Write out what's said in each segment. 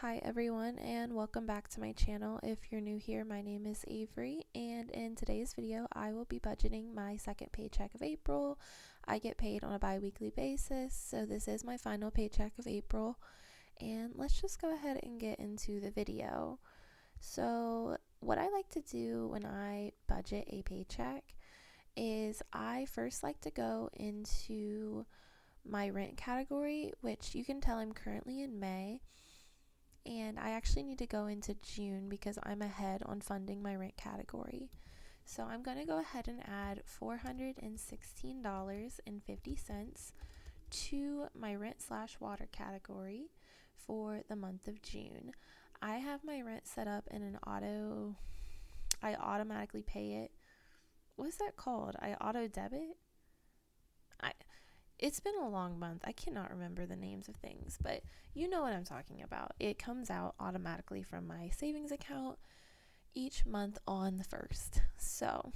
Hi everyone, and welcome back to my channel. If you're new here, my name is Avery, and in today's video I will be budgeting my second paycheck of April. I get paid on a bi-weekly basis, so this is my final paycheck of April, and let's just go ahead and get into the video. So what I like to do when I budget a paycheck is I first like to go into my rent category, which you can tell I'm currently in May. And I actually need to go into June because I'm ahead on funding my rent category. So I'm going to go ahead and add $416.50 to my rent/water category for the month of June. I have my rent set up in I automatically pay it. What's that called? I auto debit? It's been a long month. I cannot remember the names of things, but you know what I'm talking about. It comes out automatically from my savings account each month on the 1st. So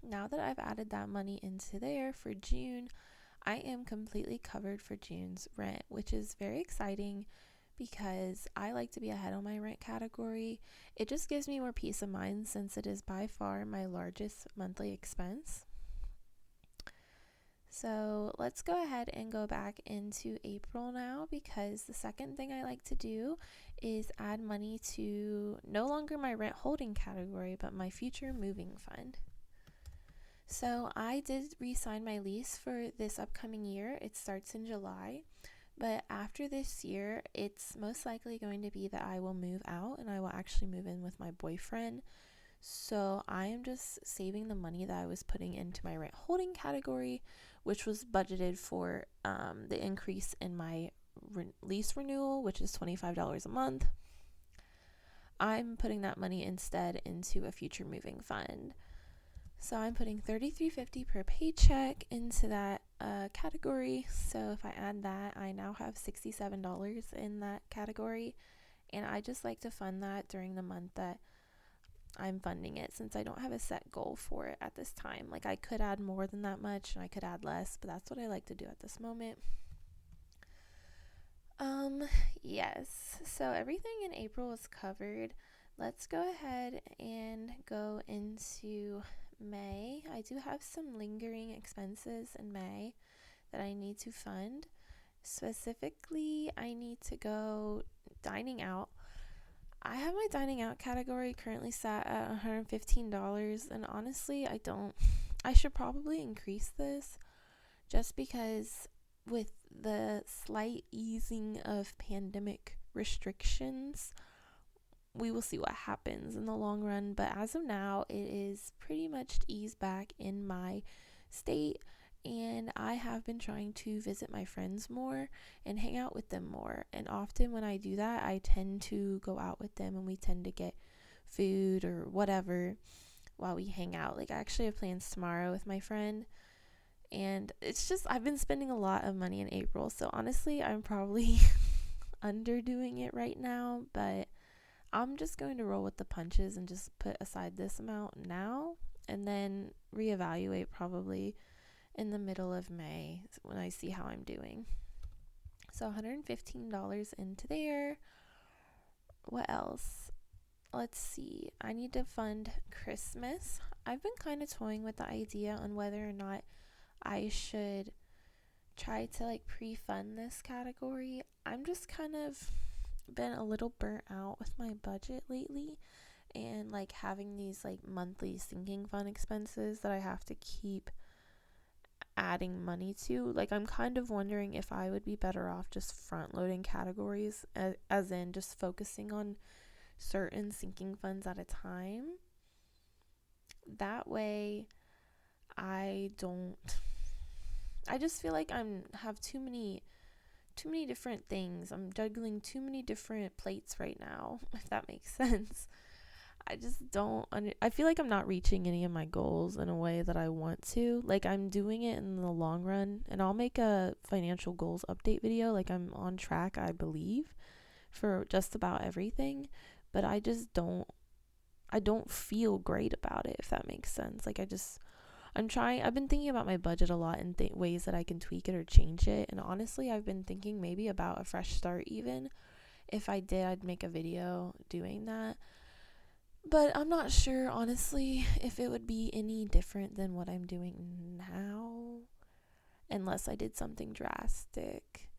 now that I've added that money into there for June, I am completely covered for June's rent, which is very exciting because I like to be ahead on my rent category. It just gives me more peace of mind since it is by far my largest monthly expense. So let's go ahead and go back into April now, because the second thing I like to do is add money to no longer my rent holding category, but my future moving fund. So I did re-sign my lease for this upcoming year. It starts in July, but after this year, it's most likely going to be that I will move out and I will actually move in with my boyfriend. So I am just saving the money that I was putting into my rent holding category, which was budgeted for the increase in my lease renewal, which is $25 a month. I'm putting that money instead into a future moving fund. So I'm putting $33.50 per paycheck into that category. So if I add that, I now have $67 in that category. And I just like to fund that during the month that I'm funding it, since I don't have a set goal for it at this time. Like, I could add more than that much and I could add less, but that's what I like to do at this moment. Yes, so everything in April is covered. Let's go ahead and go into May. I do have some lingering expenses in May that I need to fund. Specifically, I need to go dining out. I have my dining out category currently set at $115, and honestly, I should probably increase this just because with the slight easing of pandemic restrictions, we will see what happens in the long run. But as of now, it is pretty much eased back in my state, and I have been trying to visit my friends more and hang out with them more. And often when I do that, I tend to go out with them and we tend to get food or whatever while we hang out. Like, I actually have plans tomorrow with my friend, and it's just, I've been spending a lot of money in April. So honestly, I'm probably underdoing it right now, but I'm just going to roll with the punches and just put aside this amount now and then reevaluate probably in the middle of May when I see how I'm doing. So $115 into there. What else? Let's see. I need to fund Christmas. I've been kind of toying with the idea on whether or not I should try to pre-fund this category. I'm just kind of been a little burnt out with my budget lately, and having these monthly sinking fund expenses that I have to keep adding money to. I'm kind of wondering if I would be better off just front loading categories, as in just focusing on certain sinking funds at a time. That way I just feel like have too many different things. I'm juggling too many different plates right now, if that makes sense. I just I feel like I'm not reaching any of my goals in a way that I want to. I'm doing it in the long run, and I'll make a financial goals update video. I'm on track, I believe, for just about everything, but I don't feel great about it, if that makes sense. I've been thinking about my budget a lot and ways that I can tweak it or change it. And honestly, I've been thinking maybe about a fresh start even, If I did, I'd make a video doing that. But I'm not sure, honestly, if it would be any different than what I'm doing now, unless I did something drastic.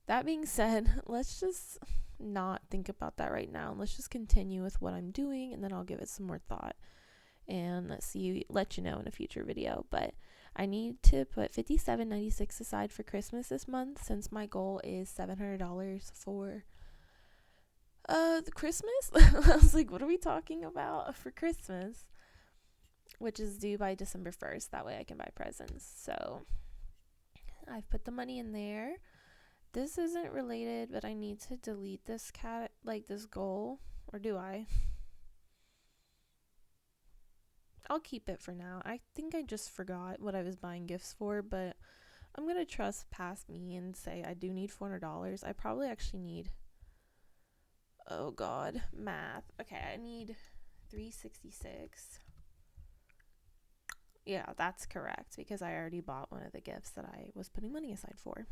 That being said, let's just not think about that right now. Let's just continue with what I'm doing, and then I'll give it some more thought and let you know in a future video. But I need to put $57.96 aside for Christmas this month, since my goal is $700 for the Christmas. I was like, what are we talking about for Christmas? Which is due by December 1st. That way I can buy presents. So I've put the money in there. This isn't related, but I need to delete this this goal. Or do I? I'll keep it for now. I think I just forgot what I was buying gifts for, but I'm going to trust past me and say I do need $400. I probably actually need, oh God, math. Okay, I need $366. Yeah, that's correct, because I already bought one of the gifts that I was putting money aside for.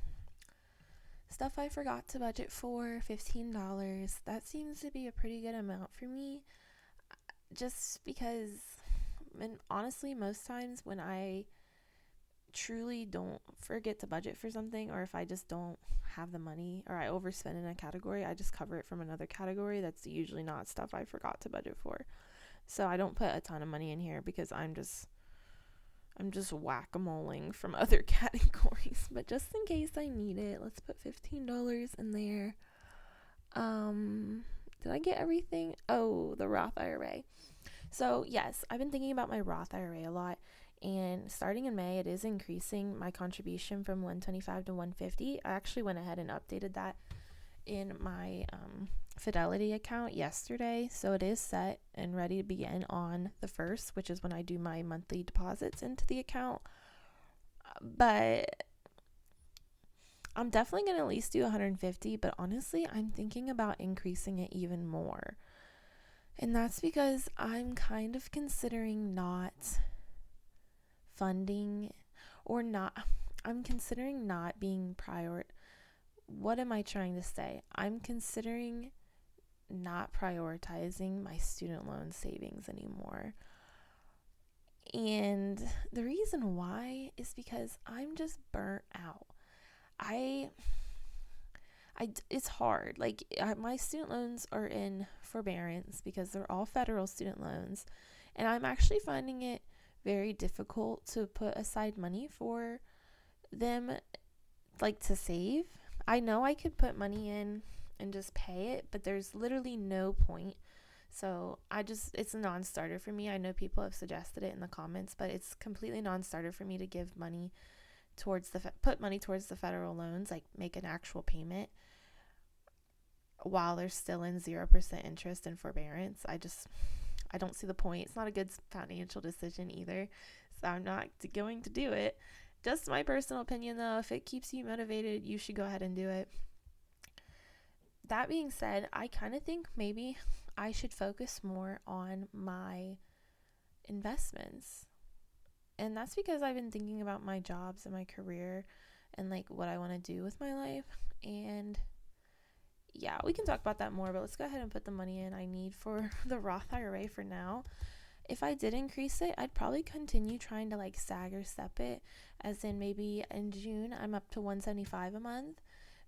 Stuff I forgot to budget for, $15. That seems to be a pretty good amount for me, just because, and honestly, most times when I truly don't forget to budget for something, or if I just don't have the money, or I overspend in a category, I just cover it from another category that's usually not stuff I forgot to budget for. So I don't put a ton of money in here because I'm just whack-a-moling from other categories. But just in case I need it, let's put $15 in there. Did I get everything? Oh, the Roth IRA. So yes, I've been thinking about my Roth IRA a lot, and starting in May, it is increasing my contribution from $125 to $150. I actually went ahead and updated that in my Fidelity account yesterday, so it is set and ready to begin on the 1st, which is when I do my monthly deposits into the account. But I'm definitely going to at least do $150, but honestly, I'm thinking about increasing it even more. And that's because I'm kind of considering not funding, or not, I'm considering not being what am I trying to say? I'm considering not prioritizing my student loan savings anymore. And the reason why is because I'm just burnt out. It's hard. My student loans are in forbearance because they're all federal student loans, and I'm actually finding it very difficult to put aside money for them, to save. I know I could put money in and just pay it, but there's literally no point. So it's a non-starter for me. I know people have suggested it in the comments, but it's completely non-starter for me to give money put money towards the federal loans, make an actual payment while they're still in 0% interest and forbearance. I don't see the point. It's not a good financial decision either, so I'm not going to do it. Just my personal opinion, though. If it keeps you motivated, you should go ahead and do it. That being said, I kind of think maybe I should focus more on my investments. And that's because I've been thinking about my jobs and my career and what I want to do with my life. And yeah, we can talk about that more, but let's go ahead and put the money in I need for the Roth IRA for now. If I did increase it, I'd probably continue trying to stagger step it, as in maybe in June I'm up to $175 a month,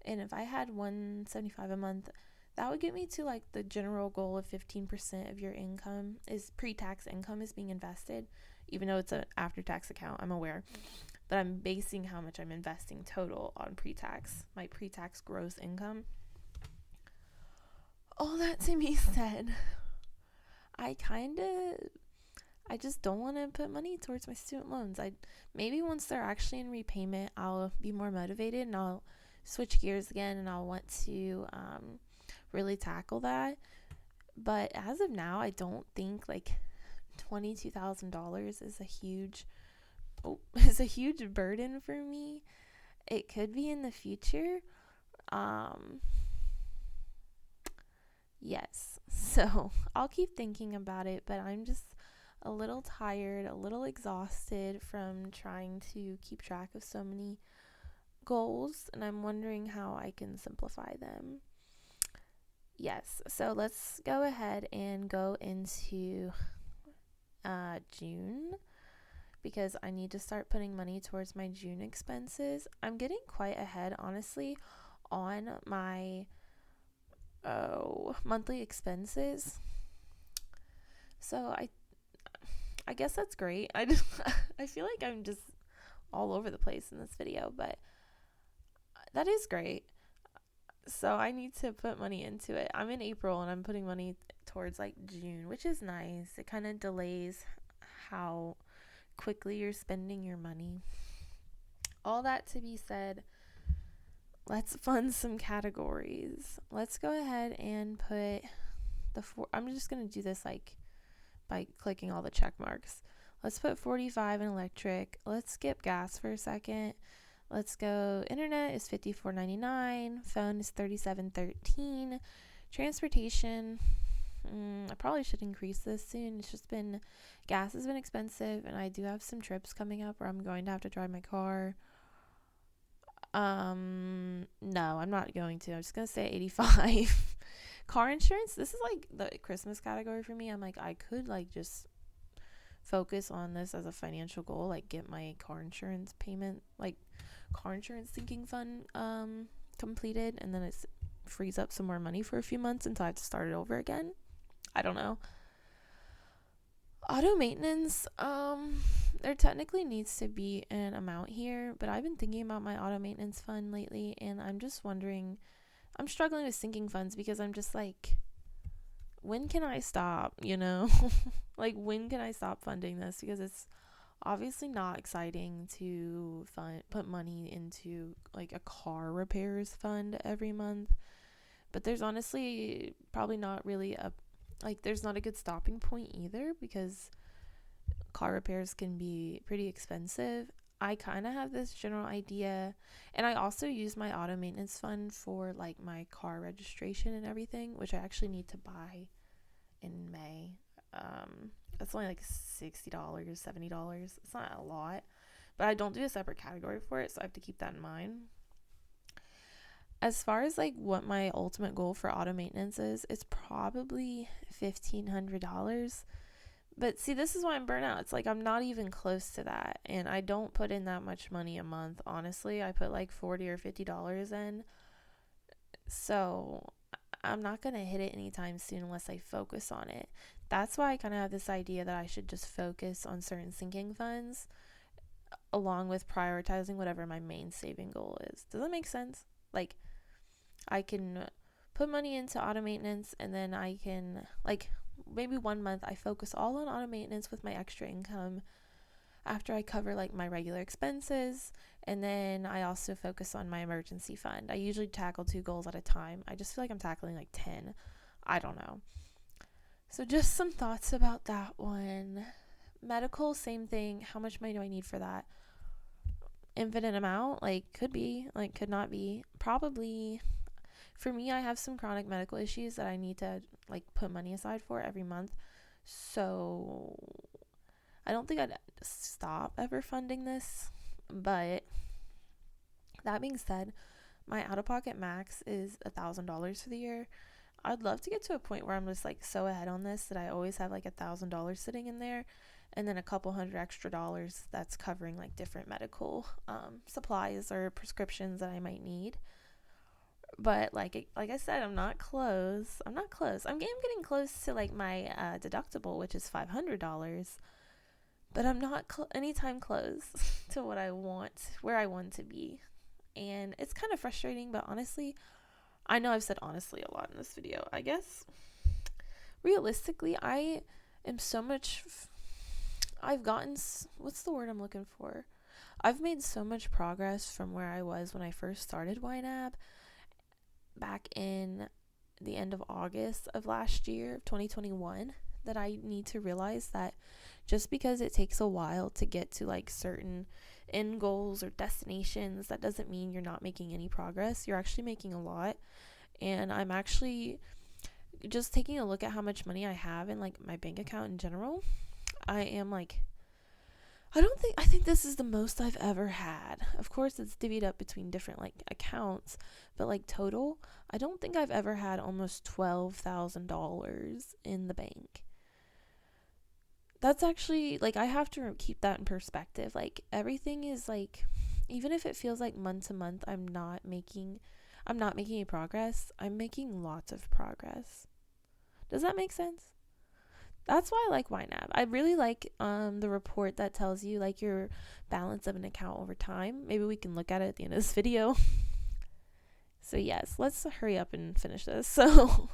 and if I had $175 a month, that would get me to the general goal of 15% of your income is pre-tax income is being invested, even though it's an after-tax account, I'm aware, but I'm basing how much I'm investing total on my pre-tax gross income. All that to be said, I just don't want to put money towards my student loans. Maybe once they're actually in repayment, I'll be more motivated and I'll switch gears again and I'll want to really tackle that. But as of now, I don't think $22,000 is a huge burden for me. It could be in the future. Yes. So I'll keep thinking about it, but I'm just a little tired, a little exhausted from trying to keep track of so many goals, and I'm wondering how I can simplify them. Yes, so let's go ahead and go into June, because I need to start putting money towards my June expenses. I'm getting quite ahead, honestly, on my monthly expenses. So I guess that's great. I feel like I'm just all over the place in this video, but that is great. So I need to put money into it. I'm in April and I'm putting money towards like June, which is nice. It kind of delays how quickly you're spending your money. All that to be said, let's fund some categories. Let's go ahead and put I'm just going to do this like by clicking all the check marks. Let's put 45 in electric. Let's skip gas for a second. Let's go internet is $54.99. Phone is $37.13. Transportation, I probably should increase this soon. It's just been, gas has been expensive, and I do have some trips coming up where I'm going to have to drive my car. No, I'm not going to. I'm just going to say 85. Car insurance, this is like the Christmas category for me. I'm like, I could like just focus on this as a financial goal, like get my car insurance payment, like car insurance sinking fund completed, and then it frees up some more money for a few months until I have to start it over again. I don't know. Auto maintenance, there technically needs to be an amount here, but I've been thinking about my auto maintenance fund lately, and I'm just wondering, I'm struggling with sinking funds because I'm just like, when can I stop, like when can I stop funding this? Because it's obviously not exciting to put money into like a car repairs fund every month, but there's honestly probably not really there's not a good stopping point either, because car repairs can be pretty expensive. I kind of have this general idea, and I also use my auto maintenance fund for like my car registration and everything, which I actually need to buy in May. It's only like $60, $70. It's not a lot, but I don't do a separate category for it, so I have to keep that in mind. As far as like what my ultimate goal for auto maintenance is, it's probably $1,500. But see, this is why I'm burnt out. It's like I'm not even close to that, and I don't put in that much money a month. Honestly, I put like $40 or $50 in, so I'm not gonna hit it anytime soon unless I focus on it. That's why I kind of have this idea that I should just focus on certain sinking funds, along with prioritizing whatever my main saving goal is. Does that make sense? Like, I can put money into auto maintenance, and then I can, like, maybe 1 month I focus all on auto maintenance with my extra income after I cover like my regular expenses, and then I also focus on my emergency fund. I usually tackle 2 goals at a time. I just feel like I'm tackling like 10. I don't know. So just some thoughts about that one. Medical, same thing. How much money do I need for that? Infinite amount, like could be, like could not be. Probably, for me, I have some chronic medical issues that I need to like put money aside for every month. So I don't think I'd stop ever funding this. But that being said, my out-of-pocket max is $1,000 for the year. I'd love to get to a point where I'm just like so ahead on this that I always have like $1,000 sitting in there, and then a couple hundred extra dollars that's covering like different medical supplies or prescriptions that I might need. But like I said, I'm not close. I'm getting close to like my deductible, which is $500. But I'm not anytime close to where I want to be. And it's kind of frustrating, but honestly, I know I've said honestly a lot in this video. I guess realistically, I am so much, I've gotten, what's the word I'm looking for? I've made so much progress from where I was when I first started YNAB back in the end of August of last year, 2021, that I need to realize that just because it takes a while to get to like certain end goals or destinations, that doesn't mean you're not making any progress. You're actually making a lot. And I'm actually just taking a look at how much money I have in like my bank account in general. I am like, I think this is the most I've ever had. Of course, it's divvied up between different like accounts, but like total, I don't think I've ever had almost $12,000 in the bank. That's actually like, I have to keep that in perspective. Like, everything is like, even if it feels like month to month I'm not making any progress, I'm making lots of progress. Does that make sense? That's why I like YNAB. I really like the report that tells you like your balance of an account over time. Maybe we can look at it at the end of this video. So yes, let's hurry up and finish this. So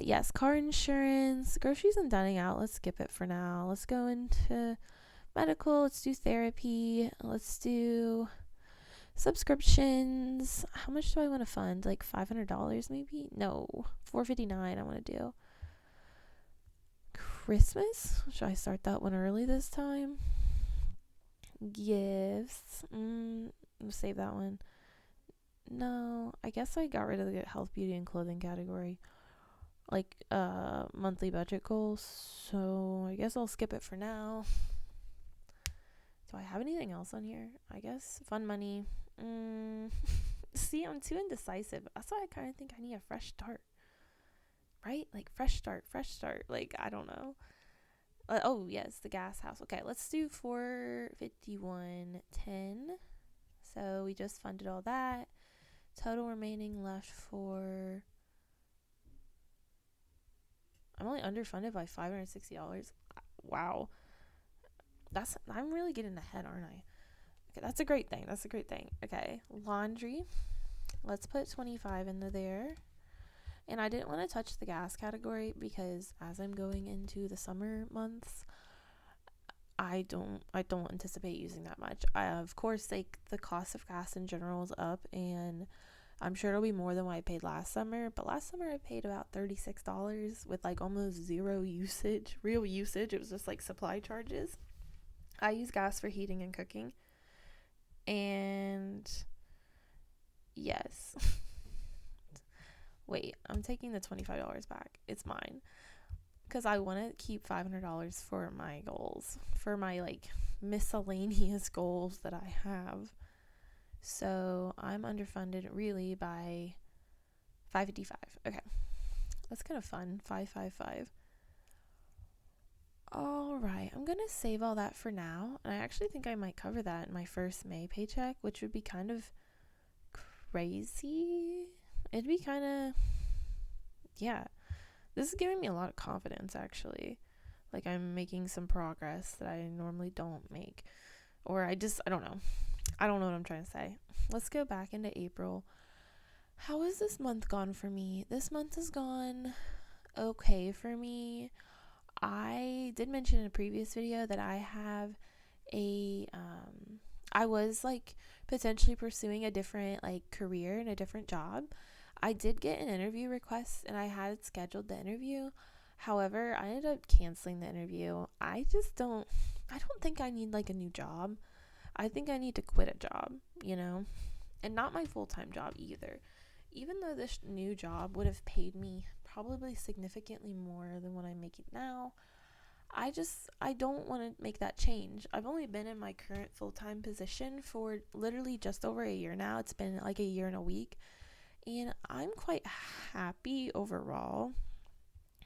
yes, car insurance, groceries and dining out. Let's skip it for now. Let's go into medical. Let's do therapy. Let's do subscriptions. How much do I want to fund? Like $500 maybe? No, $459 I want to do. Christmas? Should I start that one early this time? Gifts. Save that one. No, I guess I got rid of the health, beauty, and clothing category. Like, monthly budget goals. So I guess I'll skip it for now. Do I have anything else on here? I guess fun money. See, I'm too indecisive. That's why I kind of think I need a fresh start. Right? Like, fresh start. Like, I don't know. Oh, yes, the gas house. Okay, let's do $451.10. So we just funded all that. Total remaining left for... I'm only underfunded by $560. Wow. I'm really getting ahead, aren't I? Okay, that's a great thing. Okay, laundry. Let's put 25 into there. And I didn't want to touch the gas category because as I'm going into the summer months, I don't anticipate using that much. Of course, like, the cost of gas in general is up, and I'm sure it'll be more than what I paid last summer. But last summer I paid about $36 with like almost zero usage, real usage. It was just like supply charges. I use gas for heating and cooking. And yes. Wait, I'm taking the $25 back. It's mine. Because I want to keep $500 for my goals. For my, like, miscellaneous goals that I have. So, I'm underfunded, really, by $555. Okay. That's kind of fun. $555. Alright, I'm going to save all that for now. And I actually think I might cover that in my first May paycheck, which would be kind of crazy. It'd be kind of, yeah, this is giving me a lot of confidence, actually. Like, I'm making some progress that I normally don't make. Or I don't know. I don't know what I'm trying to say. Let's go back into April. How has this month gone for me? This month has gone okay for me. I did mention in a previous video that I have I was, like, potentially pursuing a different, like, career and a different job. I did get an interview request and I had scheduled the interview. However, I ended up canceling the interview. I don't think I need like a new job. I think I need to quit a job, and not my full-time job either. Even though this new job would have paid me probably significantly more than what I'm making now, I don't want to make that change. I've only been in my current full-time position for literally just over a year now. It's been like a year and a week. And I'm quite happy overall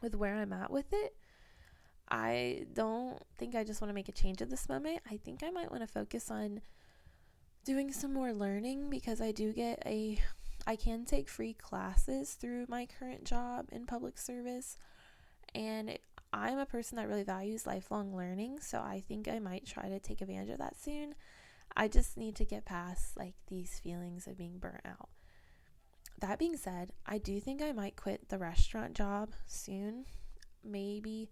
with where I'm at with it. I don't think I just want to make a change at this moment. I think I might want to focus on doing some more learning because I can take free classes through my current job in public service. And I'm a person that really values lifelong learning. So I think I might try to take advantage of that soon. I just need to get past like these feelings of being burnt out. That being said, I do think I might quit the restaurant job soon, maybe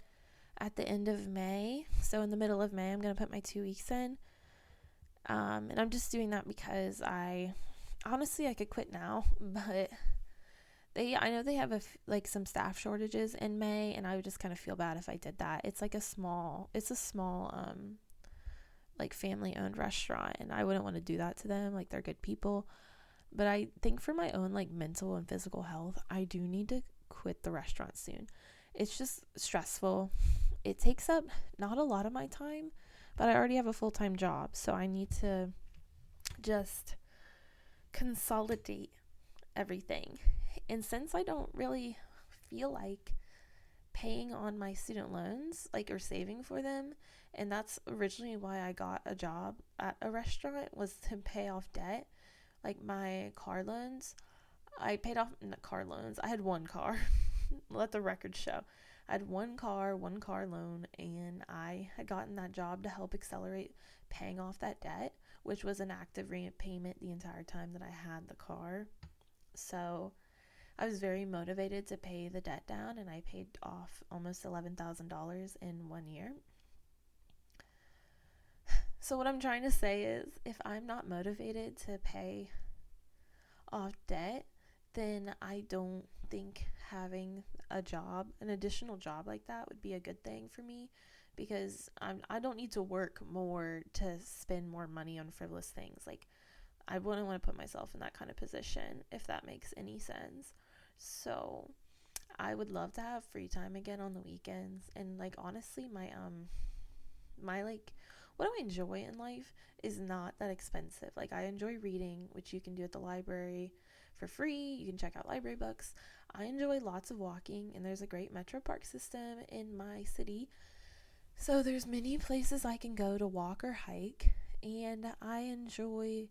at the end of May. So in the middle of May, I'm going to put my 2 weeks in. And I'm just doing that because I could quit now, but I know they have some staff shortages in May, and I would just kind of feel bad if I did that. It's a small like family owned restaurant, and I wouldn't want to do that to them. Like, they're good people. But I think for my own like mental and physical health, I do need to quit the restaurant soon. It's just stressful. it takes up not a lot of my time, but I already have a full-time job, so I need to just consolidate everything. And since I don't really feel like paying on my student loans, like, or saving for them, and that's originally why I got a job at a restaurant, was to pay off debt, like my car loans. I paid off not car loans. I had one car. Let the record show. I had one car loan, and I had gotten that job to help accelerate paying off that debt, which was an active repayment the entire time that I had the car. So I was very motivated to pay the debt down, and I paid off almost $11,000 in 1 year. So what I'm trying to say is, if I'm not motivated to pay off debt, then I don't think having a job, an additional job like that, would be a good thing for me, because I don't need to work more to spend more money on frivolous things. Like, I wouldn't want to put myself in that kind of position, if that makes any sense. So I would love to have free time again on the weekends. And like, honestly, my like, what I enjoy in life is not that expensive. Like, I enjoy reading, which you can do at the library for free. You can check out library books. I enjoy lots of walking, and there's a great metro park system in my city, so there's many places I can go to walk or hike. And I enjoy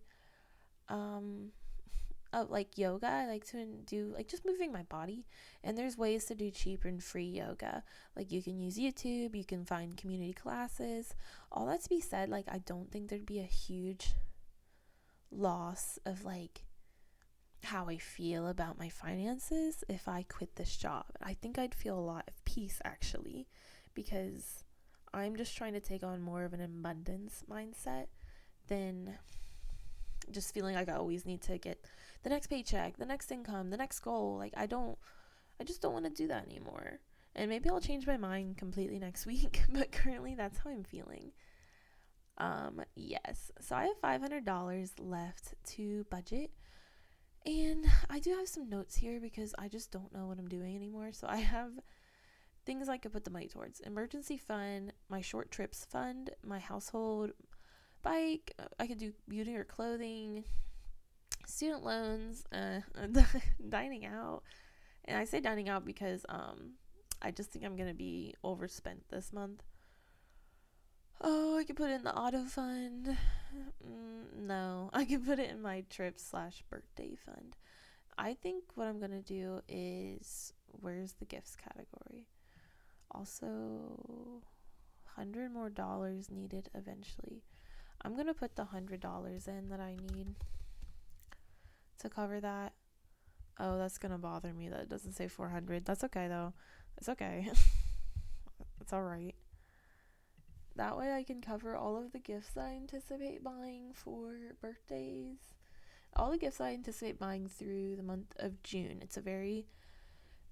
like yoga. I like to do, like, just moving my body, and there's ways to do cheap and free yoga. Like, you can use YouTube, you can find community classes. All that to be said, like, I don't think there'd be a huge loss of like how I feel about my finances if I quit this job. I think I'd feel a lot of peace, actually, because I'm just trying to take on more of an abundance mindset than just feeling like I always need to get the next paycheck, the next income, the next goal. Like, I just don't want to do that anymore. And maybe I'll change my mind completely next week, but currently that's how I'm feeling. Yes. So I have $500 left to budget. And I do have some notes here because I just don't know what I'm doing anymore. So I have things I could put the money towards: emergency fund, my short trips fund, my household bike. I could do beauty or clothing, student loans, dining out. And I say dining out because I just think I'm gonna be overspent this month. Oh, I could put it in the auto fund. No, I could put it in my trip/birthday fund. I think what I'm gonna do is, where's the gifts category? Also, $100 more needed eventually. I'm gonna put the $100 in that I need to cover that. Oh, that's gonna bother me that it doesn't say 400. That's okay though. It's okay. It's alright. That way I can cover all of the gifts I anticipate buying for birthdays. All the gifts I anticipate buying through the month of June. It's a very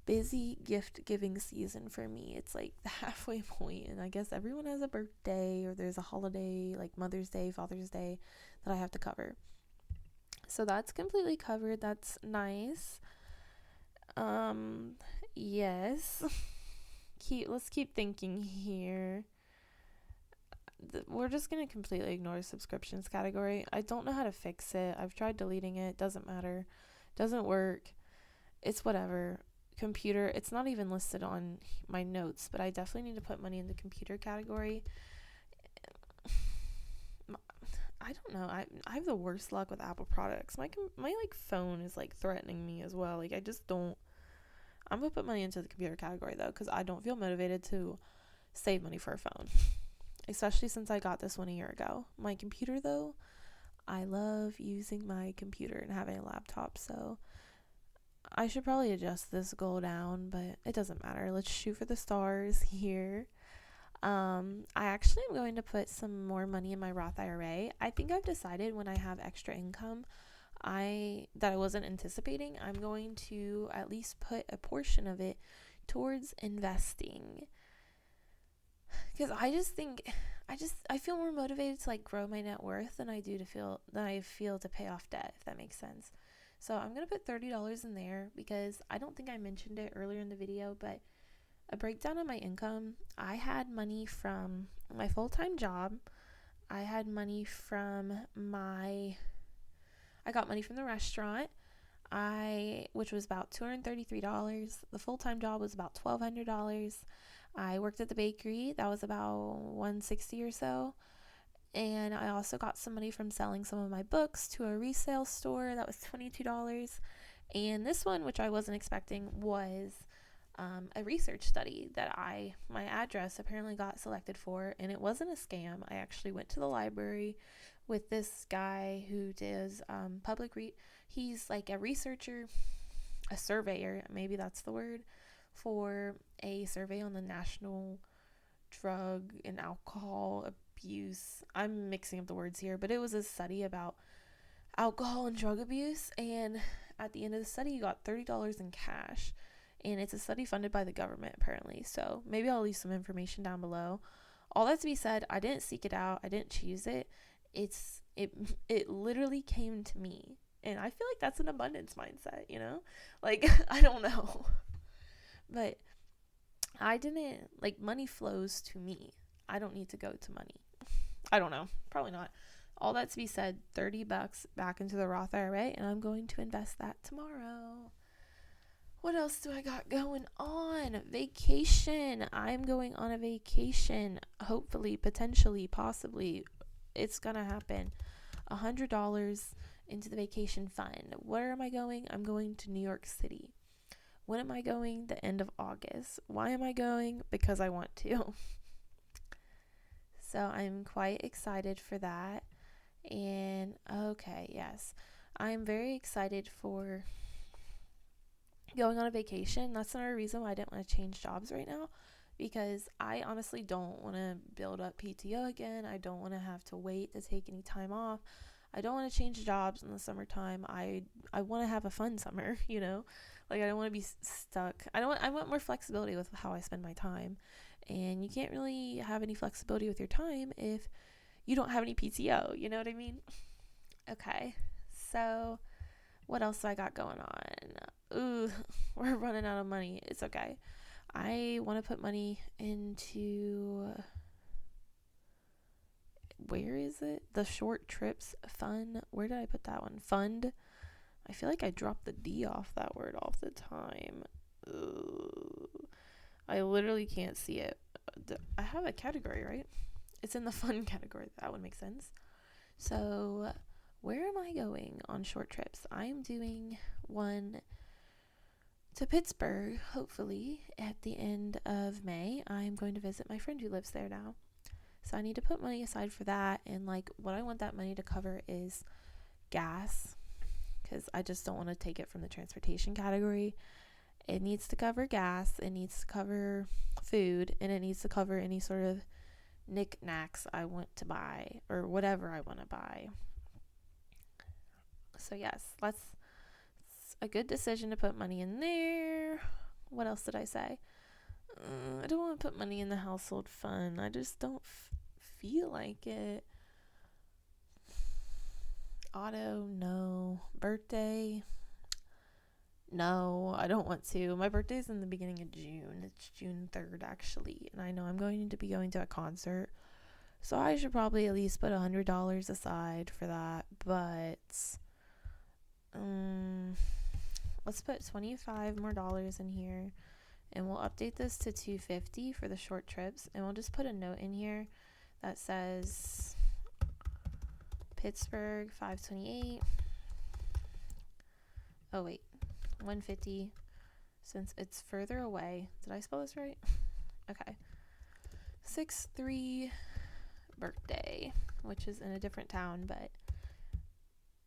busy gift giving season for me. It's like the halfway point, and I guess everyone has a birthday or there's a holiday like Mother's Day, Father's Day that I have to cover. So that's completely covered. That's nice. Yes. Let's keep thinking here. We're just gonna completely ignore subscriptions category. I don't know how to fix it. I've tried deleting it. Doesn't matter. Doesn't work. It's whatever. Computer. It's not even listed on my notes, but I definitely need to put money in the computer category. I don't know. I have the worst luck with Apple products. My like phone is like threatening me as well. Like, I just don't. I'm gonna put money into the computer category though, because I don't feel motivated to save money for a phone, especially since I got this one a year ago. My computer though, I love using my computer and having a laptop, so I should probably adjust this goal down, but it doesn't matter. Let's shoot for the stars here. I actually am going to put some more money in my Roth IRA. I think I've decided when I have extra income that I wasn't anticipating, I'm going to at least put a portion of it towards investing. Because I feel more motivated to like grow my net worth than I feel to pay off debt, if that makes sense. So I'm going to put $30 in there because I don't think I mentioned it earlier in the video, but a breakdown of my income. I had money from my full-time job. I had money from I got money from the restaurant, which was about $233. The full-time job was about $1,200. I worked at the bakery. That was about $160 or so. And I also got some money from selling some of my books to a resale store. That was $22. And this one, which I wasn't expecting, was a research study that my address apparently got selected for, and it wasn't a scam. I actually went to the library with this guy who does he's like a researcher, a surveyor, maybe that's the word, for a survey on the national drug and alcohol abuse. I'm mixing up the words here, but it was a study about alcohol and drug abuse, and at the end of the study you got $30 in cash, and it's a study funded by the government apparently. So maybe I'll leave some information down below. All that to be said, I didn't seek it out, I didn't choose it. It literally came to me, and I feel like that's an abundance mindset, like I don't know, but I didn't, like, money flows to me. I don't need to go to money. I don't know, probably not. All that to be said, $30 back into the Roth IRA, and I'm going to invest that tomorrow. What else do I got going on? Vacation. I'm going on a vacation. Hopefully, potentially, possibly. It's going to happen. $100 into the vacation fund. Where am I going? I'm going to New York City. When am I going? The end of August. Why am I going? Because I want to. So I'm quite excited for that. And okay, yes, I'm very excited for going on a vacation. That's another reason why I didn't want to change jobs right now, because I honestly don't want to build up PTO again. I don't want to have to wait to take any time off. I don't want to change jobs in the summertime. I want to have a fun summer, like I don't want to be stuck. I want more flexibility with how I spend my time, and you can't really have any flexibility with your time if you don't have any PTO, you know what I mean? Okay, so what else do I got going on? Ooh, we're running out of money. It's okay. I want to put money into, where is it? The short trips fund. Where did I put that one? Fund. I feel like I dropped the D off that word off the time. Ooh, I literally can't see it. I have a category, right? It's in the fun category. That would make sense. So where am I going on short trips? I'm doing one to Pittsburgh, hopefully, at the end of May. I'm going to visit my friend who lives there now. So I need to put money aside for that. And like what I want that money to cover is gas, because I just don't want to take it from the transportation category. It needs to cover gas, it needs to cover food, and it needs to cover any sort of knickknacks I want to buy, or whatever I want to buy. So yes, it's a good decision to put money in there. What else did I say? I don't want to put money in the household fund. I just don't feel like it. Auto, no. Birthday, no, I don't want to. My birthday's in the beginning of June. It's June 3rd, actually. And I know I'm going to be going to a concert, so I should probably at least put $100 aside for that. But let's put $25 more in here, and we'll update this to $250 for the short trips, and we'll just put a note in here that says Pittsburgh 528. Oh wait, 150, since it's further away. Did I spell this right? Okay. 6/3 birthday, which is in a different town, but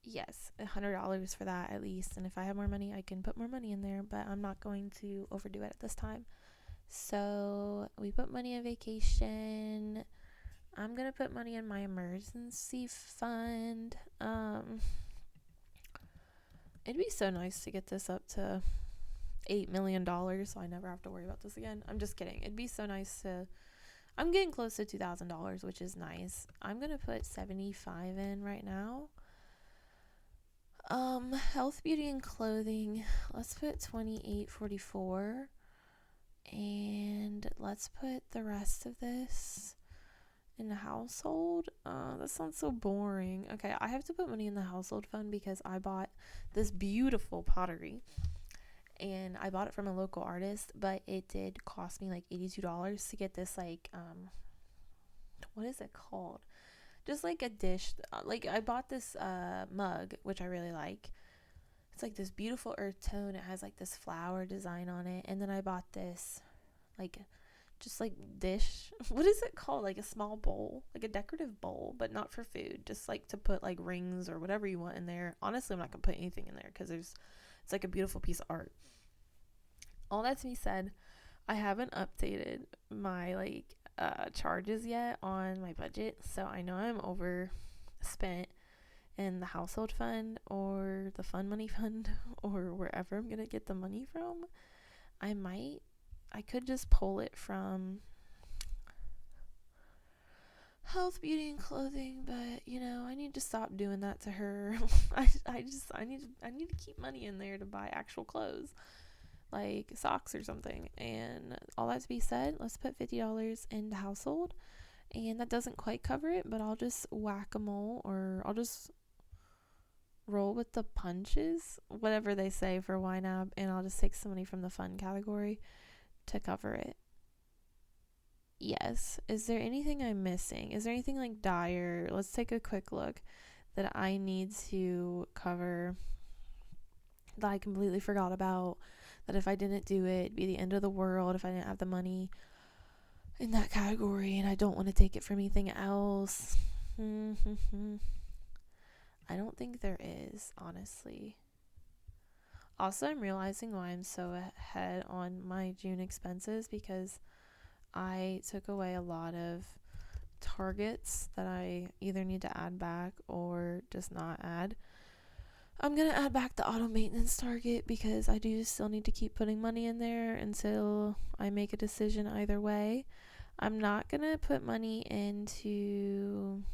yes, $100 for that at least. And if I have more money, I can put more money in there, but I'm not going to overdo it at this time. So we put money in vacation. I'm gonna put money in my emergency fund. It'd be so nice to get this up to $8 million, so I never have to worry about this again. I'm just kidding. It'd be so nice to... I'm getting close to $2,000, which is nice. I'm going to put 75 in right now. Health, beauty, and clothing. Let's put 28.44. And let's put the rest of this in the household. That sounds so boring. Okay, I have to put money in the household fund because I bought this beautiful pottery, and I bought it from a local artist, but it did cost me like $82 to get this, like, what is it called? Just like a dish. Like, I bought this mug, which I really like. It's like this beautiful earth tone. It has like this flower design on it. And then I bought this, like, just like dish. What is it called? Like a small bowl, like a decorative bowl, but not for food. Just like to put like rings or whatever you want in there. Honestly, I'm not gonna put anything in there because it's like a beautiful piece of art. All that to be said, I haven't updated my like charges yet on my budget, so I know I'm overspent in the household fund or the fun money fund or wherever I'm gonna get the money from. I could just pull it from health, beauty, and clothing, but I need to stop doing that to her. I need to keep money in there to buy actual clothes, like socks or something. And all that to be said, let's put $50 into household, and that doesn't quite cover it, but I'll just whack-a-mole, or I'll just roll with the punches, whatever they say for YNAB, and I'll just take some money from the fun category to cover it. Yes. Is there anything I'm missing? Is there anything like dire? Let's take a quick look that I need to cover that I completely forgot about, that if I didn't do it, it'd be the end of the world if I didn't have the money in that category, and I don't want to take it for anything else. I don't think there is, honestly. Also, I'm realizing why I'm so ahead on my June expenses, because I took away a lot of targets that I either need to add back or just not add. I'm going to add back the auto maintenance target because I do still need to keep putting money in there until I make a decision either way. I'm not going to put money into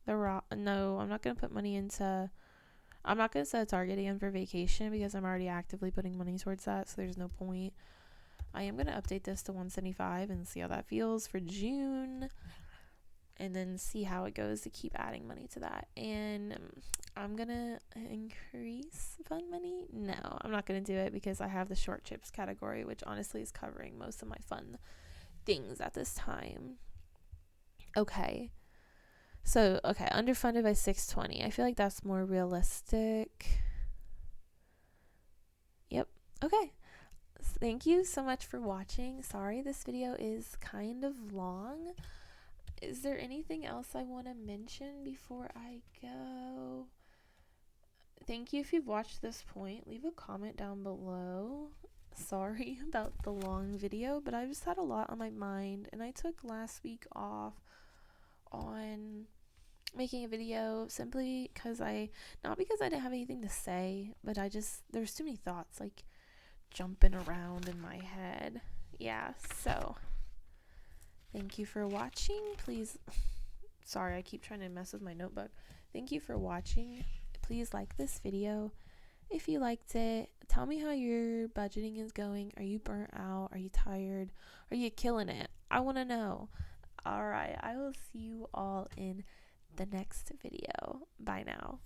I'm not going to put money into, I'm not going to set a target again for vacation because I'm already actively putting money towards that, so there's no point. I am going to update this to 175 and see how that feels for June, and then see how it goes to keep adding money to that. And I'm going to increase fun money. No, I'm not going to do it because I have the short chips category, which honestly is covering most of my fun things at this time. Okay. So, underfunded by 620. I feel like that's more realistic. Yep. Okay. Thank you so much for watching. Sorry this video is kind of long. Is there anything else I want to mention before I go? Thank you if you've watched this point. Leave a comment down below. Sorry about the long video, but I just had a lot on my mind, and I took last week off on making a video simply because not because I didn't have anything to say, but there's too many thoughts like jumping around in my head. Yeah, so thank you for watching. Please, sorry, I keep trying to mess with my notebook. Thank you for watching. Please like this video if you liked it. Tell me how your budgeting is going. Are you burnt out? Are you tired? Are you killing it? I want to know. All right, I will see you all in the next video. Bye now.